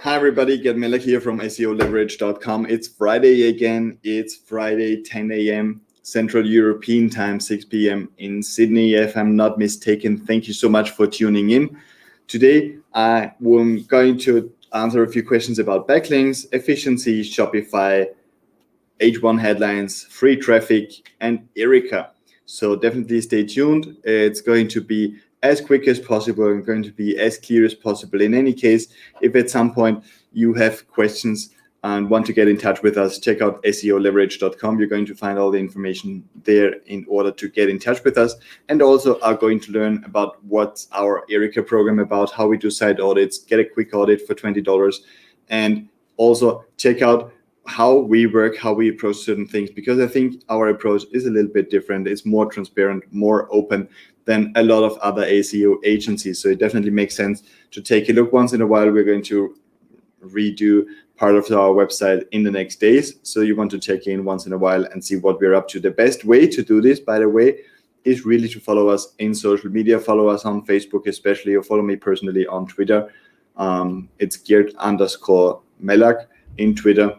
Hi everybody, Gert here from SEOleverage.com. It's Friday again. It's Friday, 10 a.m. Central European Time, 6 p.m. in Sydney, if I'm not mistaken. Thank you so much for tuning in. Today, I'm going to answer a few questions about backlinks, efficiency, Shopify, H1 headlines, free traffic, and Erica. So definitely stay tuned. It's going to be as quick as possible and going to be as clear as possible. In any case, if at some point you have questions and want to get in touch with us, check out SEOleverage.com. You're going to find all the information there in order to get in touch with us, and also are going to learn about what's our Erica program about, how we do site audits, get a quick audit for $20, and also check out how we work, how we approach certain things, because I think our approach is a little bit different. It's more transparent, more open than a lot of other SEO agencies. So it definitely makes sense to take a look once in a while. We're going to redo part of our website in the next days. So you want to check in once in a while and see what we're up to. The best way to do this, by the way, is really to follow us in social media. Follow us on Facebook especially, or follow me personally on Twitter. It's Gert_Mellak in Twitter.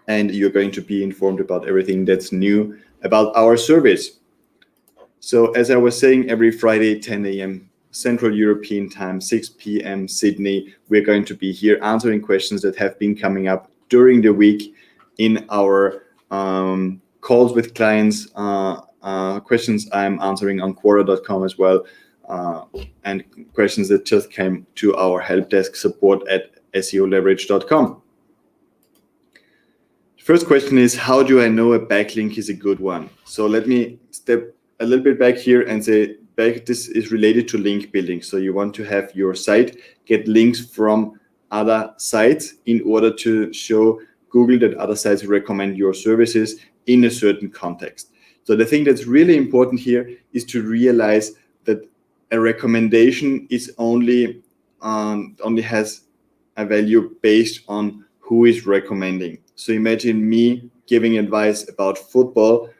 And you're going to be informed about everything that's new about our service. So as I was saying, every Friday, 10 a.m. Central European Time, 6 p.m. Sydney, we're going to be here answering questions that have been coming up during the week in our calls with clients, questions I'm answering on Quora.com as well, and questions that just came to our help desk support at SEOleverage.com. First question is, how do I know a backlink is a good one? So let me step a little bit back here and say, this is related to link building. So you want to have your site get links from other sites in order to show Google that other sites recommend your services in a certain context. So the thing that's really important here is to realize that a recommendation is only has a value based on who is recommending. So imagine me giving advice about football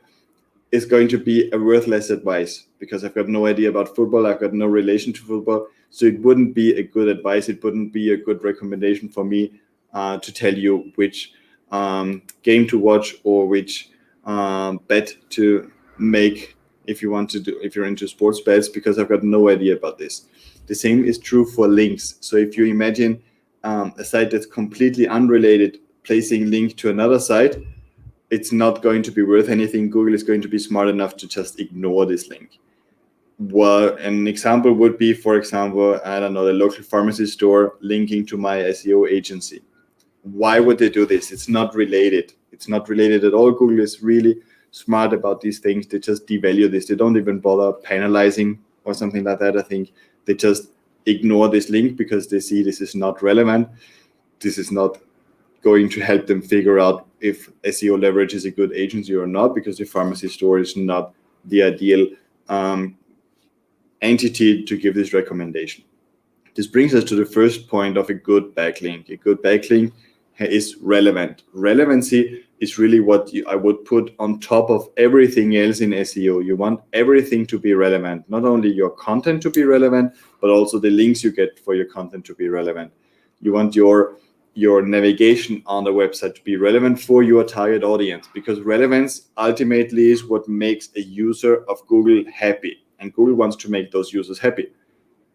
is going to be a worthless advice because I've got no idea about football. I've got no relation to football. So it wouldn't be a good advice. It wouldn't be a good recommendation for me to tell you which game to watch or which bet to make if you're into sports bets, because I've got no idea about this. The same is true for links. So if you imagine a site that's completely unrelated placing link to another site, it's not going to be worth anything. Google is going to be smart enough to just ignore this link. Well, an example would be, for example, I don't know, the local pharmacy store linking to my SEO agency. Why would they do this? It's not related. It's not related at all. Google is really smart about these things. They just devalue this. They don't even bother penalizing or something like that. I think they just ignore this link because they see this is not relevant. This is not going to help them figure out if SEO Leverage is a good agency or not, because the pharmacy store is not the ideal entity to give this recommendation. This brings us to the first point of a good backlink. A good backlink is relevant. Relevancy is really what I would put on top of everything else in SEO. You want everything to be relevant, not only your content to be relevant, but also the links you get for your content to be relevant. You want your navigation on the website to be relevant for your target audience, because relevance ultimately is what makes a user of Google happy, and Google wants to make those users happy.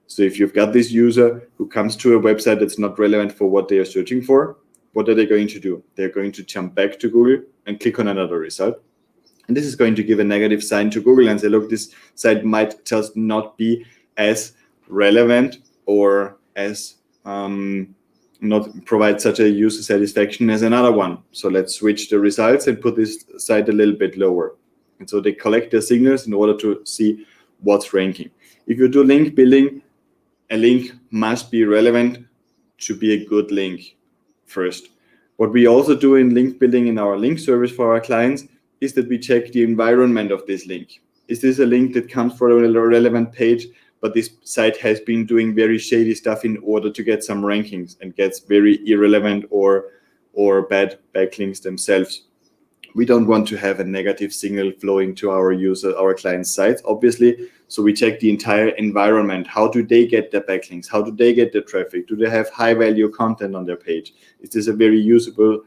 So if you've got this user who comes to a website that's not relevant for what they are searching for, what are they going to do? They're going to jump back to Google and click on another result. And this is going to give a negative sign to Google and say, look, this site might just not be as relevant or as not provide such a user satisfaction as another one. So let's switch the results and put this site a little bit lower. And so they collect their signals in order to see what's ranking. If you do link building, a link must be relevant to be a good link first. What we also do in link building in our link service for our clients is that we check the environment of this link. Is this a link that comes from a relevant page, but this site has been doing very shady stuff in order to get some rankings and gets very irrelevant or bad backlinks themselves? We don't want to have a negative signal flowing to our client sites, obviously. So we check the entire environment. How do they get their backlinks? How do they get their traffic? Do they have high value content on their page? Is this a very usable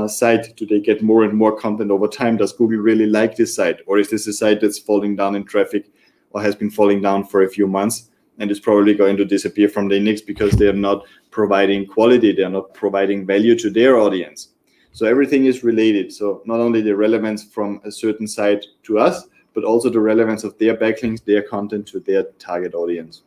site? Do they get more and more content over time? Does Google really like this site? Or is this a site that's falling down in traffic or has been falling down for a few months and is probably going to disappear from the index because they're not providing quality, they're not providing value to their audience? So everything is related. So not only the relevance from a certain site to us, but also the relevance of their backlinks, their content to their target audience.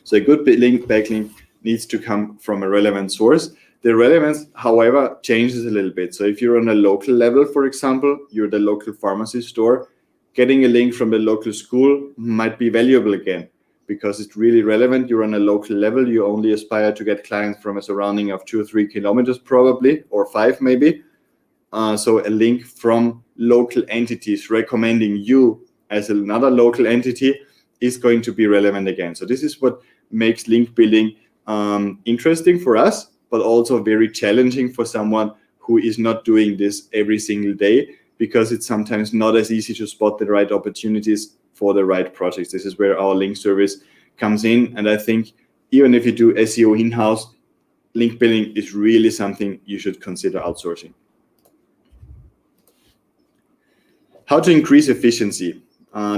So a good backlink needs to come from a relevant source. The relevance, however, changes a little bit. So if you're on a local level, for example, you're the local pharmacy store, getting a link from the local school might be valuable again, because it's really relevant. You're on a local level. You only aspire to get clients from a surrounding of 2 or 3 kilometers probably, or 5 maybe. So a link from local entities recommending you as another local entity is going to be relevant again. So this is what makes link building interesting for us, but also very challenging for someone who is not doing this every single day, because it's sometimes not as easy to spot the right opportunities for the right projects. This is where our link service comes in. And I think even if you do SEO in-house, link building is really something you should consider outsourcing. How to increase efficiency.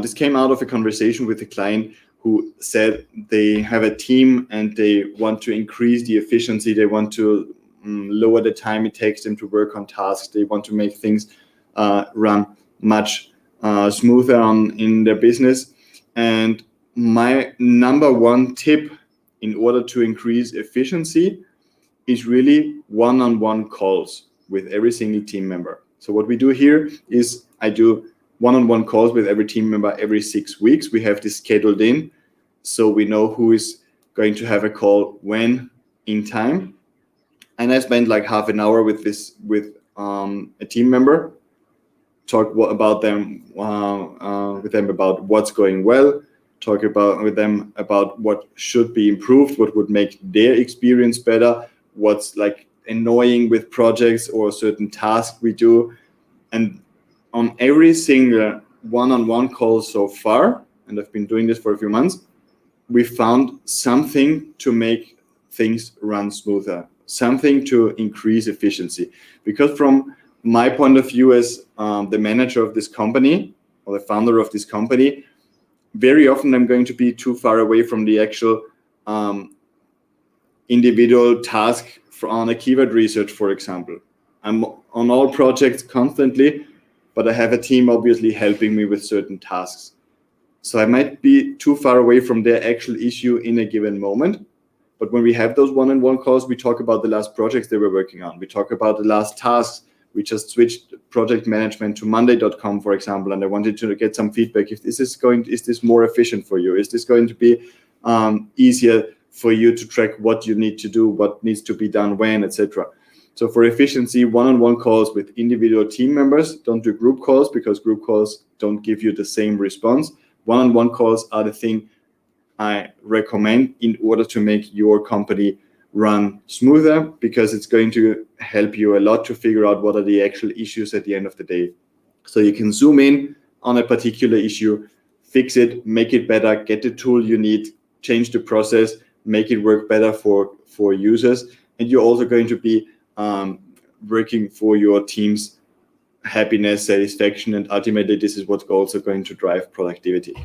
This came out of a conversation with a client who said they have a team and they want to increase the efficiency. They want to lower the time it takes them to work on tasks. They want to make things run much smoother in their business. And my number one tip in order to increase efficiency is really one-on-one calls with every single team member. So what we do here is I do one-on-one calls with every team member every 6 weeks. We have this scheduled in, so we know who is going to have a call when in time. And I spend like half an hour with a team member, talk about them with them about what's going well, talk with them about what should be improved, what would make their experience better, what's like annoying with projects or certain tasks we do. And on every single one-on-one call so far, and I've been doing this for a few months, we found something to make things run smoother, something to increase efficiency. Because from my point of view as the manager of this company or the founder of this company, very often I'm going to be too far away from the actual individual task on a keyword research, for example. I'm on all projects constantly, but I have a team obviously helping me with certain tasks. So I might be too far away from their actual issue in a given moment. But when we have those one-on-one calls, we talk about the last projects they were working on. We talk about the last tasks. We just switched project management to monday.com, for example, and I wanted to get some feedback. Is this more efficient for you? Is this going to be easier for you to track what you need to do, what needs to be done when, etc. So for efficiency, one-on-one calls with individual team members. Don't do group calls because group calls don't give you the same response. One-on-one calls are the thing I recommend in order to make your company run smoother, because it's going to help you a lot to figure out what are the actual issues at the end of the day. So you can zoom in on a particular issue, fix it, make it better, get the tool you need, change the process, make it work better for users. And you're also going to be working for your team's happiness, satisfaction, and ultimately this is what's also going to drive productivity.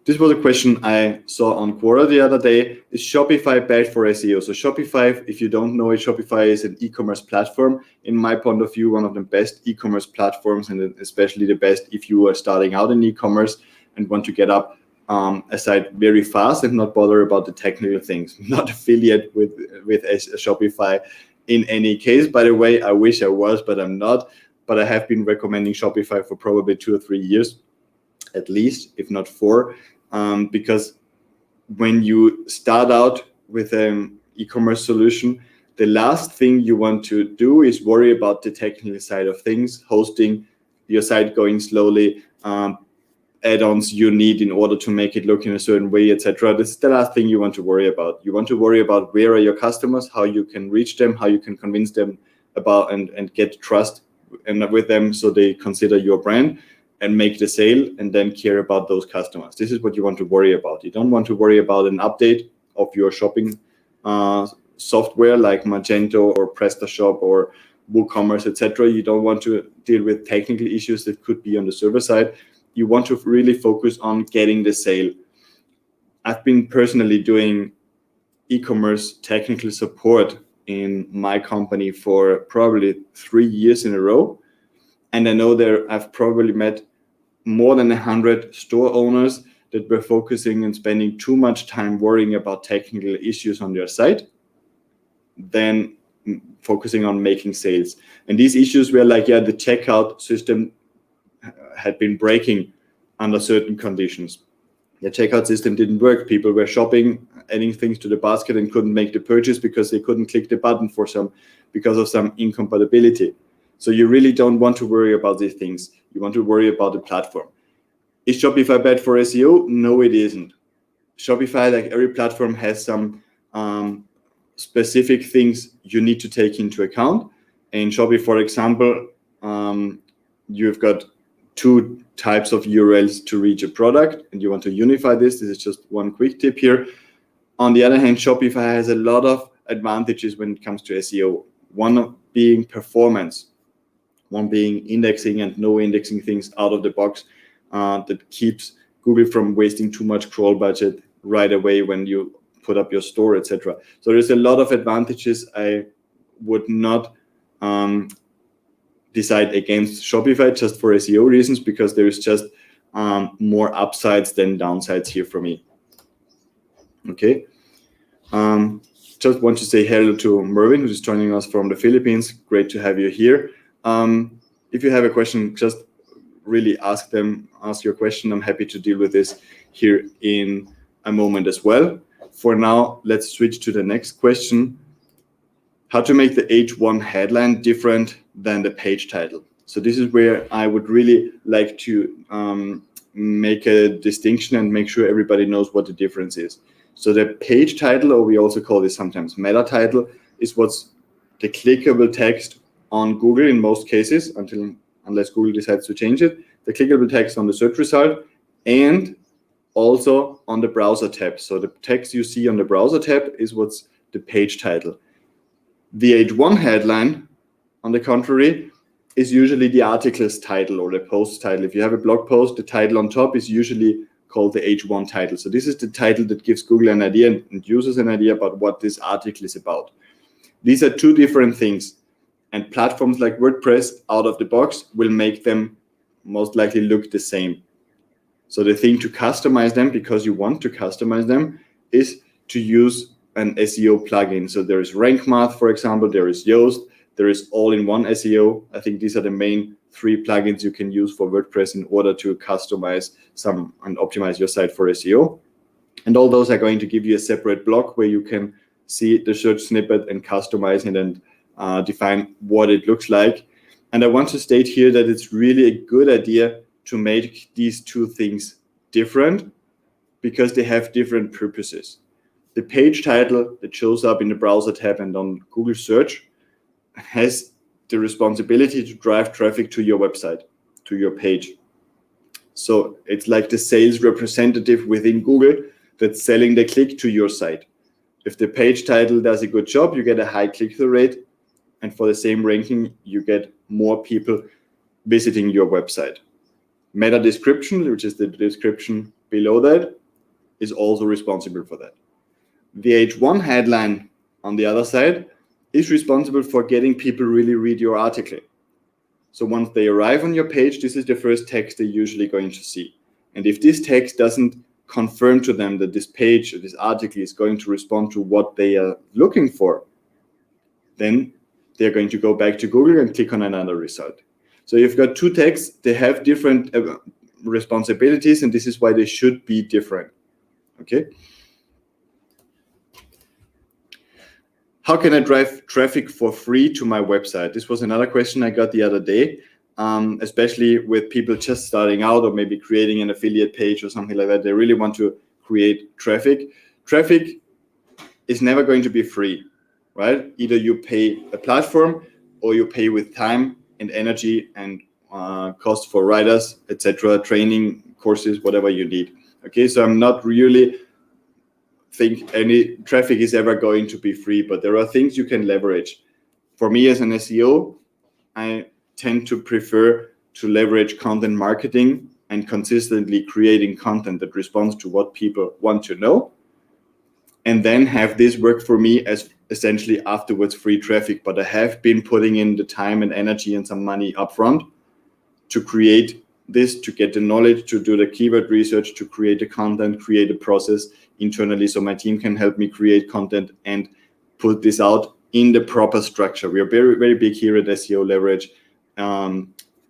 This was a question I saw on Quora the other day. Is Shopify bad for SEO? So Shopify, if you don't know it, Shopify is an e-commerce platform. In my point of view, one of the best e-commerce platforms, and especially the best if you are starting out in e-commerce and want to get up a site very fast and not bother about the technical things. Not affiliate with a Shopify in any case. By the way, I wish I was, but I'm not. But I have been recommending Shopify for probably 2 or 3 years, at least, if not 4. Because when you start out with an e-commerce solution, the last thing you want to do is worry about the technical side of things, hosting your site going slowly, add-ons you need in order to make it look in a certain way, etc. This is the last thing you want to worry about. You want to worry about where are your customers, how you can reach them, how you can convince them about and get trust and with them, so they consider your brand and make the sale, and then care about those customers. This is what you want to worry about. You don't want to worry about an update of your shopping software like Magento or PrestaShop or WooCommerce, etc. You don't want to deal with technical issues that could be on the server side. You want to really focus on getting the sale. I've been personally doing e-commerce technical support in my company for probably 3 years in a row. And I know I've probably met more than 100 store owners that were focusing and spending too much time worrying about technical issues on their site than focusing on making sales. And these issues were like, the checkout system had been breaking under certain conditions. The checkout system didn't work. People were shopping, adding things to the basket, and couldn't make the purchase because they couldn't click the button because of some incompatibility. So you really don't want to worry about these things. You want to worry about the platform. Is Shopify bad for SEO? No, it isn't. Shopify, like every platform, has some specific things you need to take into account. In Shopify, for example, you've got 2 types of URLs to reach a product, and you want to unify this. This is just one quick tip here. On the other hand, Shopify has a lot of advantages when it comes to SEO. One being performance, one being indexing and no indexing things out of the box that keeps Google from wasting too much crawl budget right away when you put up your store, etc. So there's a lot of advantages. I would not decide against Shopify just for SEO reasons, because there is just more upsides than downsides here for me. Okay. Just want to say hello to Mervin, who's joining us from the Philippines. Great to have you here. If you have a question, just really ask your question. I'm happy to deal with this here in a moment as well. For now, let's switch to the next question. How to make the H1 headline different than the page title. So this is where I would really like to make a distinction and make sure everybody knows what the difference is. So the page title, or we also call this sometimes meta title, is what's the clickable text on Google in most cases, unless Google decides to change it, the clickable text on the search result, and also on the browser tab. So the text you see on the browser tab is what's the page title. The H1 headline, on the contrary, is usually the article's title or the post title. If you have a blog post, the title on top is usually called the H1 title. So this is the title that gives Google an idea and users an idea about what this article is about. These are 2 different things, and platforms like WordPress out of the box will make them most likely look the same. So the thing to customize them, because you want to customize them, is to use an SEO plugin. So there is Rank Math, for example, there is Yoast, there is All-in-One SEO. I think these are the main 3 plugins you can use for WordPress in order to customize some and optimize your site for SEO. And all those are going to give you a separate block where you can see the search snippet and customize it and define what it looks like. And I want to state here that it's really a good idea to make these 2 things different, because they have different purposes. The page title that shows up in the browser tab and on Google search has the responsibility to drive traffic to your website, to your page. So it's like the sales representative within Google that's selling the click to your site. If the page title does a good job, you get a high click-through rate, and for the same ranking, you get more people visiting your website. Meta description, which is the description below that, is also responsible for that. The H1 headline, on the other side, is responsible for getting people really read your article. So once they arrive on your page, this is the first text they're usually going to see. And if this text doesn't confirm to them that this page or this article is going to respond to what they are looking for, then they're going to go back to Google and click on another result. So you've got 2 texts, they have different responsibilities, and this is why they should be different. Okay. How can I drive traffic for free to my website? This was another question I got the other day, especially with people just starting out or maybe creating an affiliate page or something like that. They really want to create traffic. Traffic is never going to be free, right? Either you pay a platform or you pay with time and energy and cost for writers, etc., training courses, whatever you need. Okay, so I'm not really think any traffic is ever going to be free, but there are things you can leverage. For me as an SEO, I tend to prefer to leverage content marketing and consistently creating content that responds to what people want to know, and then have this work for me as essentially afterwards free traffic. But I have been putting in the time and energy and some money upfront to create this, to get the knowledge, to do the keyword research, to create the content, create a process internally so my team can help me create content and put this out in the proper structure. We are very, very big here at SEO Leverage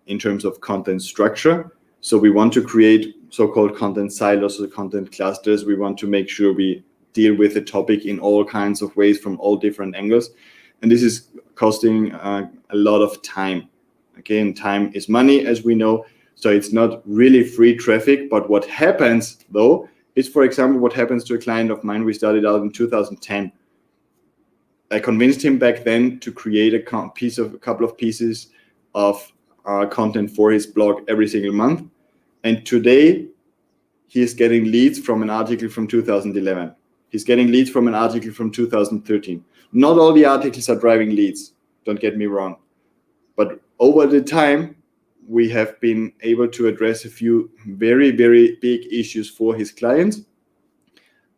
in terms of content structure. So we want to create so-called content silos or content clusters. We want to make sure we deal with the topic in all kinds of ways from all different angles. And this is costing a lot of time. Again, time is money, as we know. So it's not really free traffic. But what happens, though, is, for example, what happens to a client of mine. We started out in 2010. I convinced him back then to create a couple of pieces of content for his blog every single month. And today, he is getting leads from an article from 2011. He's getting leads from an article from 2013. Not all the articles are driving leads, don't get me wrong. But over the time, we have been able to address a few very, very big issues for his clients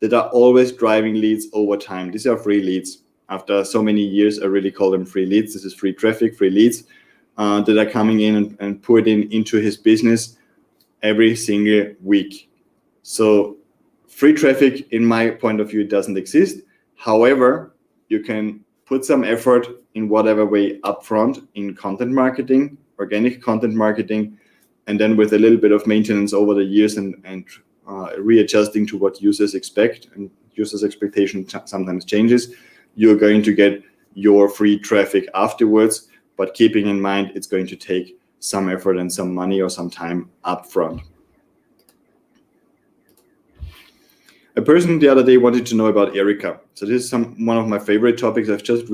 that are always driving leads over time. These are free leads. After so many years, I really call them free leads. This is free traffic, free leads that are coming in and put into his business every single week. So free traffic, in my point of view, doesn't exist. However, you can put some effort in whatever way upfront in content marketing, organic content marketing, and then with a little bit of maintenance over the years and readjusting to what users expect, and users' expectation sometimes changes, you're going to get your free traffic afterwards, but keeping in mind it's going to take some effort and some money or some time upfront. A person the other day wanted to know about Erica. So this is one of my favorite topics. I've just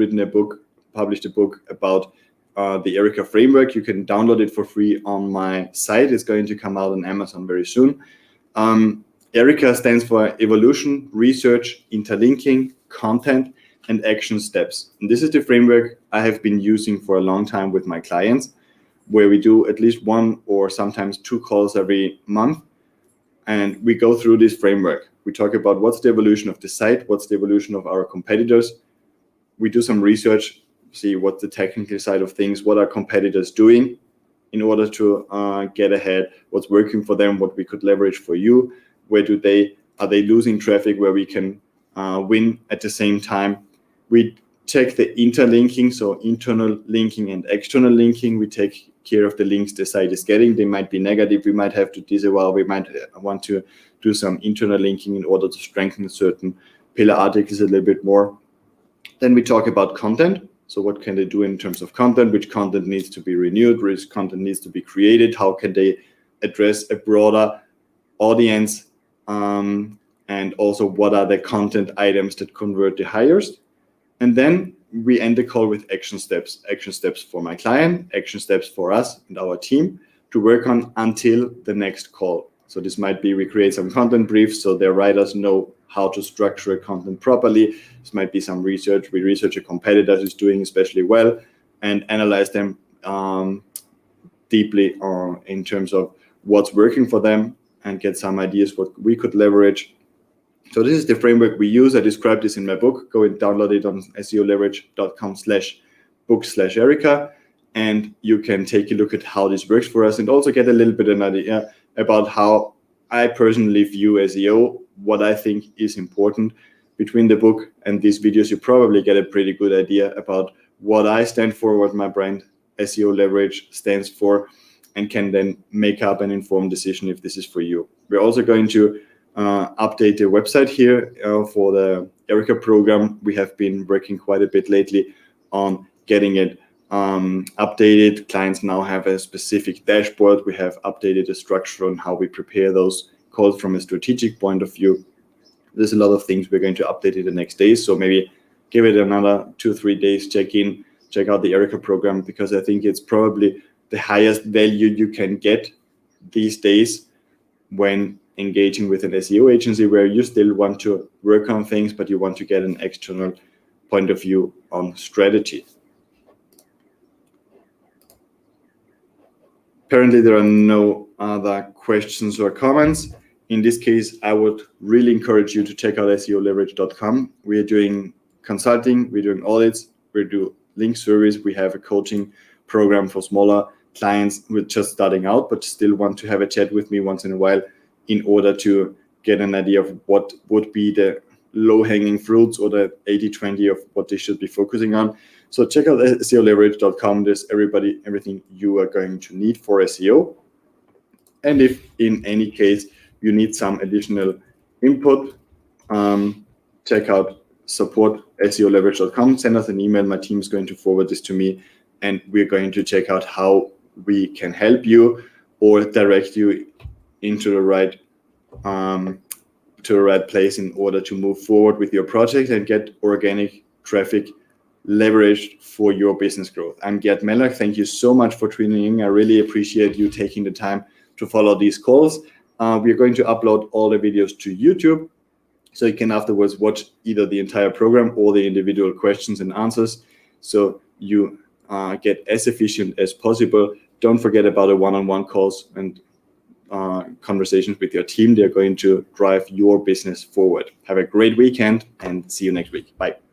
published a book about the Erica framework. You can download it for free on my site. It's going to come out on Amazon very soon. Erica stands for Evolution, Research, Interlinking, Content, and Action Steps. And this is the framework I have been using for a long time with my clients, where we do at least one or sometimes two calls every month. And we go through this framework. We talk about what's the evolution of the site, what's the evolution of our competitors. We do some research, see what's the technical side of things, what are competitors doing in order to get ahead, what's working for them, what we could leverage for you, are they losing traffic where we can win at the same time. We check the interlinking, so internal linking and external linking. We take care of the links the site is getting. They might be negative. We might have to disavow. We might want to do some internal linking in order to strengthen certain pillar articles a little bit more. Then we talk about content. So what can they do in terms of content? Which content needs to be renewed? Which content needs to be created? How can they address a broader audience? And also, what are the content items that convert the highest? And then we end the call with action steps for my client, action steps for us and our team to work on until the next call. So this might be we create some content briefs so their writers know how to structure a content properly. This might be some research. We research a competitor who's doing especially well and analyze them deeply in terms of what's working for them and get some ideas what we could leverage. So this is the framework we use. I described this in my book. Go and download it on seoleverage.com/book/Erica. And you can take a look at how this works for us and also get a little bit of an idea about how I personally view SEO, what I think is important. Between the book and these videos, you probably get a pretty good idea about what I stand for, what my brand SEO Leverage stands for, and can then make up an informed decision if this is for you. We're also going to update the website here for the Erica program. We have been working quite a bit lately on getting it updated. Clients now have a specific dashboard. We have updated the structure on how we prepare those calls from a strategic point of view. There's a lot of things we're going to update in the next days. So maybe give it another 2-3 days, check check out the Erica program, because I think it's probably the highest value you can get these days when engaging with an SEO agency, where you still want to work on things, but you want to get an external point of view on strategy. Apparently there are no other questions or comments. In this case, I would really encourage you to check out SEOleverage.com. We are doing consulting, we're doing audits, we do link service, we have a coaching program for smaller clients who are just starting out but still want to have a chat with me once in a while in order to get an idea of what would be the low-hanging fruits or the 80-20 of what they should be focusing on. So check out SEOleverage.com. There's everything you are going to need for SEO. And if in any case you need some additional input, check out support@SEOleverage.com. Send us an email. My team is going to forward this to me, and we're going to check out how we can help you or direct you into the right place in order to move forward with your project and get organic traffic leveraged for your business growth. I'm Gert Meller. Thank you so much for tuning in. I really appreciate you taking the time to follow these calls. We are going to upload all the videos to YouTube, so you can afterwards watch either the entire program or the individual questions and answers, so you get as efficient as possible. Don't forget about the one-on-one calls and conversations with your team. They're going to drive your business forward. Have a great weekend and see you next week. Bye.